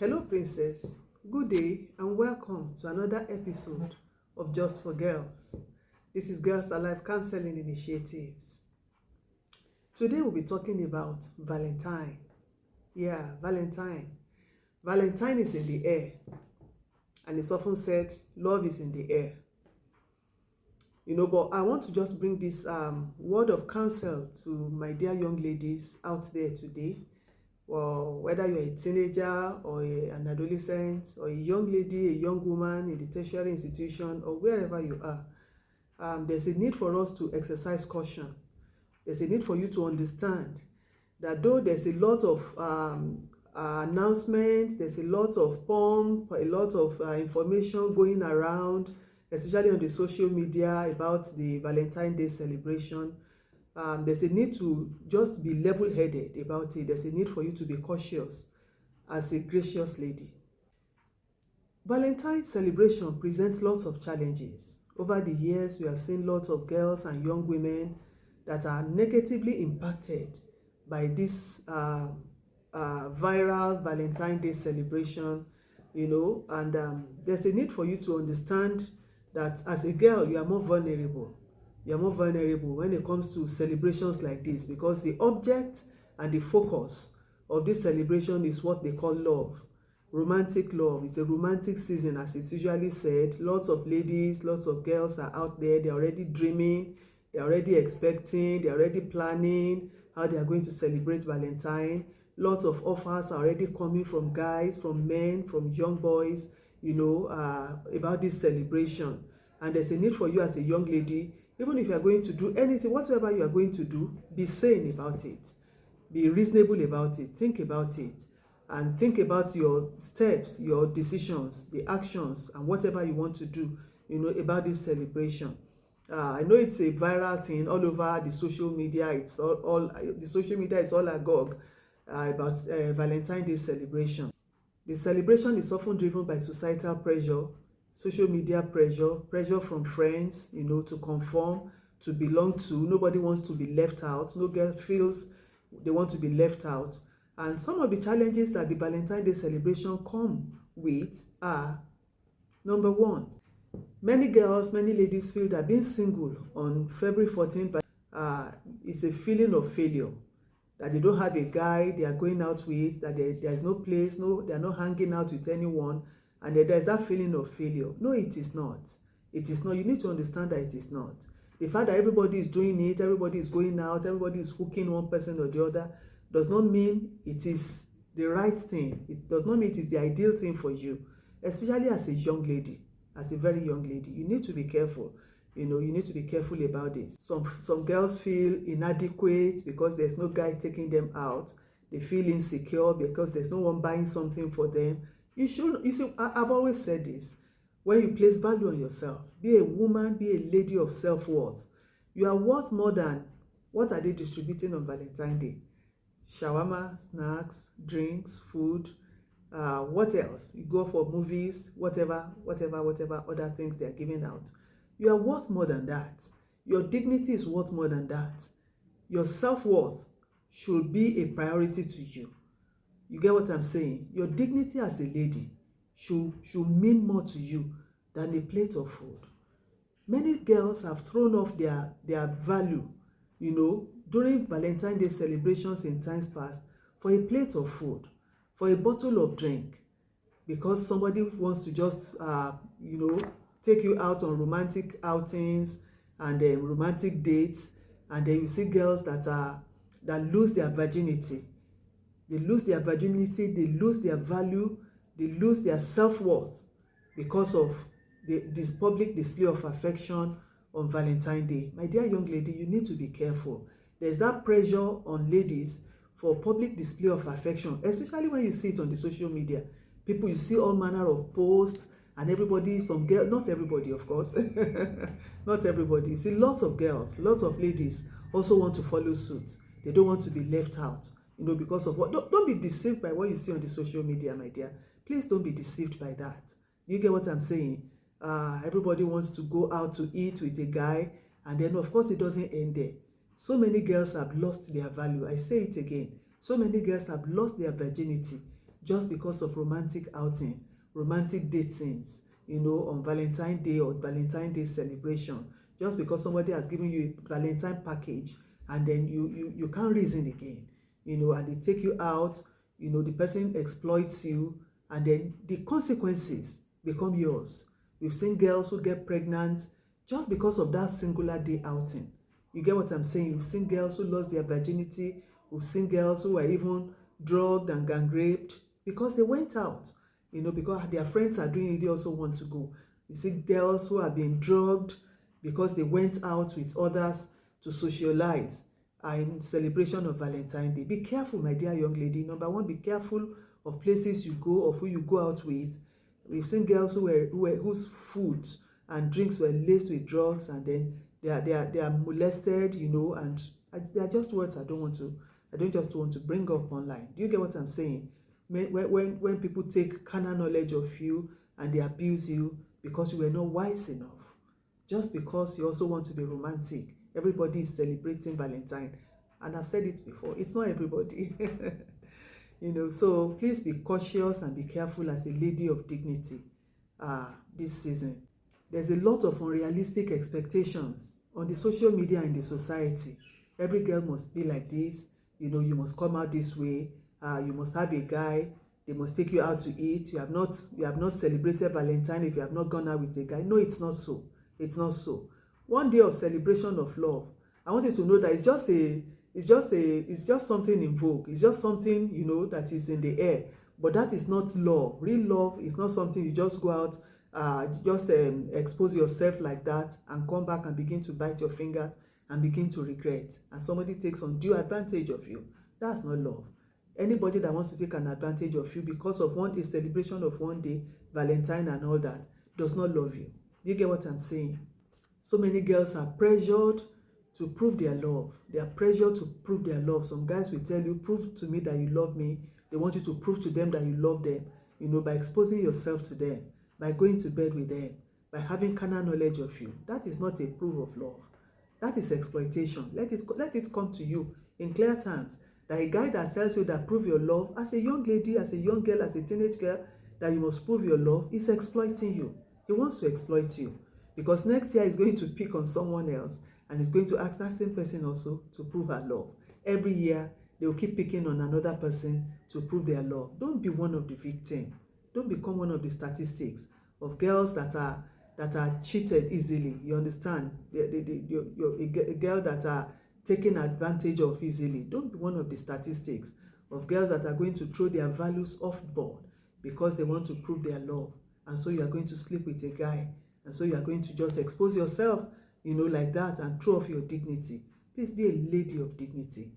Hello, Princess. Good day and welcome to another episode of Just for Girls. This is Girls Alive Counseling Initiatives. Today we'll be talking about Valentine. Yeah, Valentine. Valentine is in the air, and it's often said love is in the air. But I want to just bring this word of counsel to my dear young ladies out there today. Well, whether you're a teenager or an adolescent or a young lady, a young woman in the tertiary institution or wherever you are, there's a need for us to exercise caution. There's a need for you to understand that though there's a lot of announcements, there's a lot of pomp, a lot of information going around, especially on the social media about the Valentine's Day celebration. There's a need to just be level-headed about it. There's a need for you to be cautious as a gracious lady. Valentine's celebration presents lots of challenges. Over the years, we have seen lots of girls and young women that are negatively impacted by this viral Valentine's Day celebration, and there's a need for you to understand that as a girl, you are more vulnerable. You are more vulnerable when it comes to celebrations like this, because the object and the focus of this celebration is what they call love. Romantic love. It's a romantic season, as it's usually said. Lots of ladies, lots of girls are out there. They're already dreaming, they're already expecting, they're already planning how they are going to celebrate Valentine. Lots of offers are already coming from guys, from men, from young boys, about this celebration. And there's a need for you as a young lady, even if you are going to do anything, whatever you are going to do, be sane about it. Be reasonable about it. Think about it. And think about your steps, your decisions, the actions, and whatever you want to do, about this celebration. I know it's a viral thing all over the social media. It's all the social media is all agog about Valentine's Day celebration. The celebration is often driven by societal pressure, social media pressure, pressure from friends, to conform, to belong to. Nobody wants to be left out. No girl feels they want to be left out. And some of the challenges that the Valentine's Day celebration come with are, number one, many girls, many ladies feel that being single on February 14th is a feeling of failure, that they don't have a guy they are going out with, that there's no place, they're not hanging out with anyone, and there's that feeling of failure. No, it is not. It is not. You need to understand that it is not. The fact that everybody is doing it, everybody is going out, everybody is hooking one person or the other, does not mean it is the right thing. It does not mean it is the ideal thing for you, especially as a young lady, as a very young lady. You need to be careful. You need to be careful about this. Some girls feel inadequate because there's no guy taking them out. They feel insecure because there's no one buying something for them. You see, I've always said this. When you place value on yourself, be a woman, be a lady of self-worth. You are worth more than what are they distributing on Valentine's Day? Shawarma, snacks, drinks, food, what else? You go for movies, whatever other things they are giving out. You are worth more than that. Your dignity is worth more than that. Your self-worth should be a priority to you. You get what I'm saying? Your dignity as a lady should mean more to you than a plate of food. Many girls have thrown off their value, during Valentine's Day celebrations in times past for a plate of food, for a bottle of drink, because somebody wants to just, take you out on romantic outings and romantic dates, and then you see girls that lose their virginity. They lose their virginity, they lose their value, they lose their self-worth because of this public display of affection on Valentine's Day. My dear young lady, you need to be careful. There's that pressure on ladies for public display of affection, especially when you see it on the social media. You see all manner of posts, and everybody, some girl, not everybody, of course, not everybody. You see lots of girls, lots of ladies also want to follow suit. They don't want to be left out, because of what. Don't be deceived by what you see on the social media, my dear. Please don't be deceived by that. You get what I'm saying? Everybody wants to go out to eat with a guy, and then of course it doesn't end there. So many girls have lost their value. I say it again. So many girls have lost their virginity just because of romantic outing, romantic datings, on Valentine's Day or Valentine's Day celebration, just because somebody has given you a Valentine package, and then you can't reason again, and they take you out, the person exploits you, and then the consequences become yours. We've seen girls who get pregnant just because of that singular day outing. You get what I'm saying? We've seen girls who lost their virginity. We've seen girls who were even drugged and gang raped because they went out, because their friends are doing it, they also want to go. You see girls who are being drugged because they went out with others to socialize in celebration of Valentine's Day. Be careful, my dear young lady. Number one, be careful of places you go, of who you go out with. We've seen girls whose food and drinks were laced with drugs, and then they are molested, and they are just words I don't just want to bring up online. Do you get what I'm saying? When people take carnal knowledge of you and they abuse you because you were not wise enough, just because you also want to be romantic. Everybody is celebrating Valentine, and I've said it before, it's not everybody. So please be cautious and be careful as a lady of dignity this season. There's a lot of unrealistic expectations on the social media and the society. Every girl must be like this, you must come out this way, you must have a guy, they must take you out to eat. You have not celebrated Valentine if you have not gone out with a guy. No, it's not so. It's not so. One day of celebration of love, I want you to know that it's just something in vogue. It's just something, that is in the air. But that is not love. Real love is not something you just go out, expose yourself like that and come back and begin to bite your fingers and begin to regret. And somebody takes undue advantage of you. That's not love. Anybody that wants to take an advantage of you because of a celebration of one day, Valentine and all that, does not love you. You get what I'm saying? So many girls are pressured to prove their love. They are pressured to prove their love. Some guys will tell you, prove to me that you love me. They want you to prove to them that you love them, by exposing yourself to them, by going to bed with them, by having carnal knowledge of you. That is not a proof of love. That is exploitation. Let it come to you in clear terms. That a guy that tells you that prove your love, as a young lady, as a young girl, as a teenage girl, that you must prove your love, is exploiting you. He wants to exploit you. Because next year he's going to pick on someone else and he's going to ask that same person also to prove her love. Every year, they will keep picking on another person to prove their love. Don't be one of the victims. Don't become one of the statistics of girls that are cheated easily. You understand? You're a girl that are taken advantage of easily. Don't be one of the statistics of girls that are going to throw their values off board because they want to prove their love. And so you are going to sleep with a guy. And so you are going to just expose yourself, like that, and throw off your dignity. Please be a lady of dignity.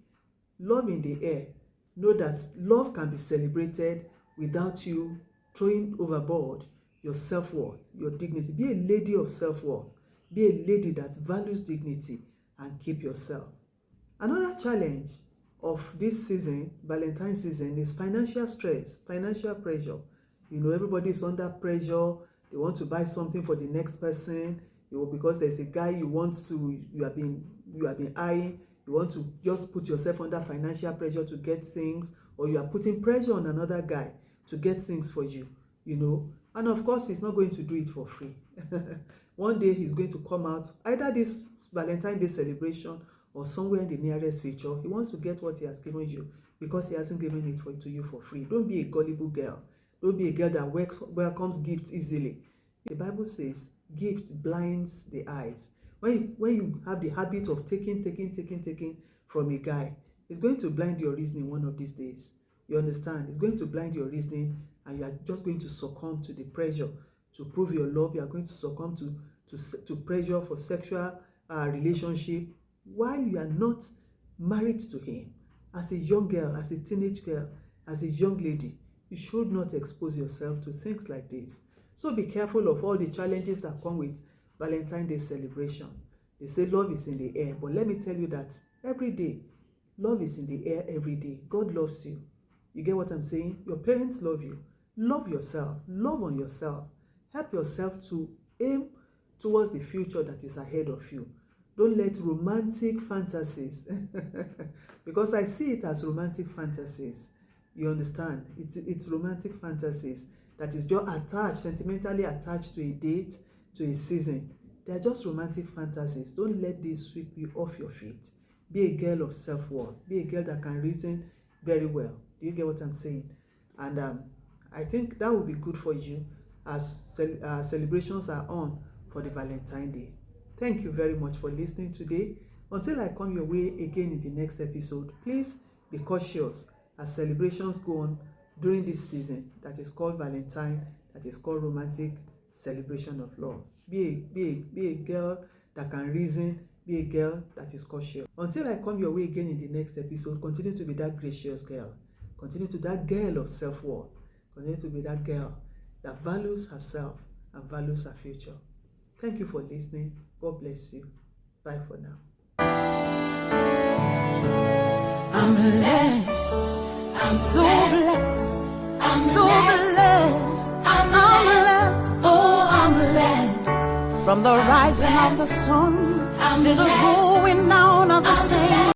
Love in the air. Know that love can be celebrated without you throwing overboard your self-worth, your dignity. Be a lady of self-worth. Be a lady that values dignity and keep yourself. Another challenge of this season, Valentine season, is financial stress, financial pressure. Everybody is under pressure. They want to buy something for the next person, because there's a guy you have been eyeing. You want to just put yourself under financial pressure to get things, or you are putting pressure on another guy to get things for you, And of course, he's not going to do it for free. One day he's going to come out, either this Valentine's Day celebration or somewhere in the nearest future. He wants to get what he has given you because he hasn't given it to you for free. Don't be a gullible girl. Don't be a girl that welcomes gifts easily. The Bible says gift blinds the eyes. When you have the habit of taking from a guy, it's going to blind your reasoning one of these days. You understand? It's going to blind your reasoning, and you are just going to succumb to the pressure to prove your love. You are going to succumb to pressure for sexual relationship while you are not married to him. As a young girl, as a teenage girl, as a young lady, you should not expose yourself to things like this. So be careful of all the challenges that come with Valentine's Day celebration. They say love is in the air, but let me tell you that every day, love is in the air every day. God loves you. You get what I'm saying? Your parents love you. Love yourself. Love on yourself. Help yourself to aim towards the future that is ahead of you. Don't let romantic fantasies, because I see it as romantic fantasies, You understand? It's romantic fantasies that is just attached, sentimentally attached to a date, to a season. They're just romantic fantasies. Don't let this sweep you off your feet. Be a girl of self-worth. Be a girl that can reason very well. Do you get what I'm saying? And I think that will be good for you as celebrations are on for the Valentine Day. Thank you very much for listening today. Until I come your way again in the next episode, please be cautious as celebrations go on during this season that is called Valentine, that is called romantic celebration of love. Be a girl that can reason. Be a girl that is cautious. Until I come your way again in the next episode, continue to be that gracious girl. Continue to be that girl of self-worth. Continue to be that girl that values herself and values her future. Thank you for listening. God bless you. Bye for now. I'm blessed. I'm so blessed. I'm so blessed. I'm blessed. Oh, I'm blessed. From the rising of the sun to the going down of the same.